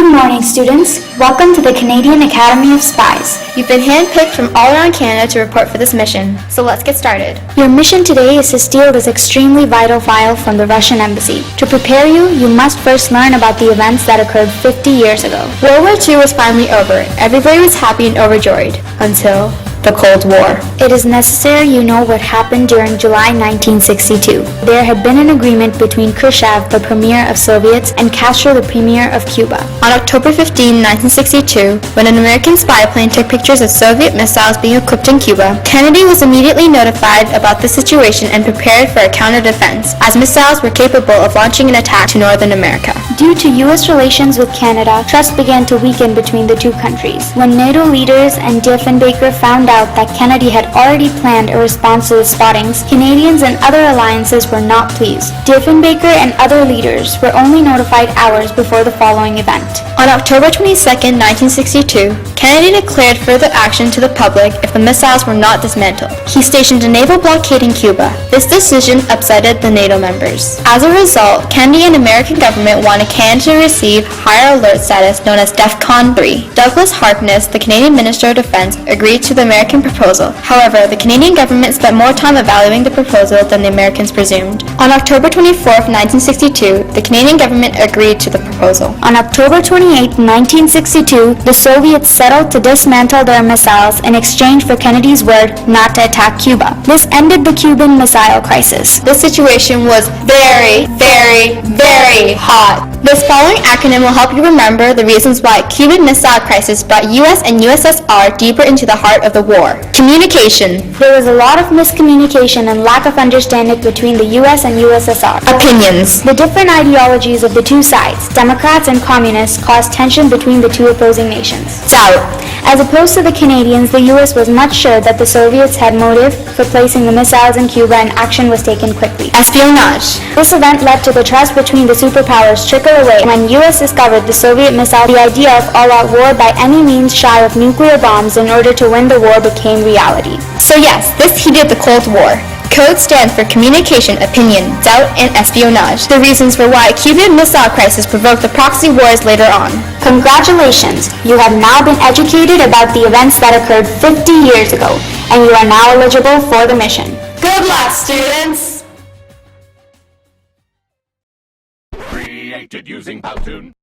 Good morning, students. Welcome to the Canadian Academy of Spies. You've been handpicked from all around Canada to report for this mission, so let's get started. Your mission today is to steal this extremely vital file from the Russian embassy. To prepare you, you must first learn about the events that occurred 50 years ago. World War II was finally over. Everybody was happy and overjoyed. Until the Cold War. It is necessary you know what happened during July 1962. There had been an agreement between Khrushchev, the premier of Soviets, and Castro, the premier of Cuba. On October 15, 1962, when an American spy plane took pictures of Soviet missiles being equipped in Cuba, Kennedy was immediately notified about the situation and prepared for a counter-defense, as missiles were capable of launching an attack to Northern America. Due to U.S. relations with Canada, trust began to weaken between the two countries. When NATO leaders and Diefenbaker found out that Kennedy had already planned a response to the spottings, Canadians and other alliances were not pleased. Diefenbaker and other leaders were only notified hours before the following event. On October 22, 1962, Kennedy declared further action to the public if the missiles were not dismantled. He stationed a naval blockade in Cuba. This decision upsetted the NATO members. As a result, Kennedy and the American government wanted Canada to receive higher alert status known as DEFCON 3. Douglas Harkness, the Canadian Minister of Defense, agreed to the American proposal. However, the Canadian government spent more time evaluating the proposal than the Americans presumed. On October 24, 1962, the Canadian government agreed to the proposal. On October 28, 1962, the Soviets settled to dismantle their missiles in exchange for Kennedy's word not to attack Cuba. This ended the Cuban Missile Crisis. The situation was very, very, very hot. This following acronym will help you remember the reasons why Cuban Missile Crisis brought US and USSR deeper into the heart of the war. Communication. There was a lot of miscommunication and lack of understanding between the US and USSR. Opinions. The different ideologies of the two sides, Democrats and Communists, caused tension between the two opposing nations. Doubt. As opposed to the Canadians, the US was much sure that the Soviets had motive for placing the missiles in Cuba and action was taken quickly. Espionage. This event led to the trust between the superpowers trickle away. When US discovered the Soviet missile, the idea of all-out war by any means shy of nuclear bombs in order to win the war became reality. So yes, this heated the Cold War. Code stands for communication, opinion, doubt, and espionage. The reasons for why Cuban Missile Crisis provoked the proxy wars later on. Congratulations! You have now been educated about the events that occurred 50 years ago, and you are now eligible for the mission. Good luck, students! Created using Powtoon.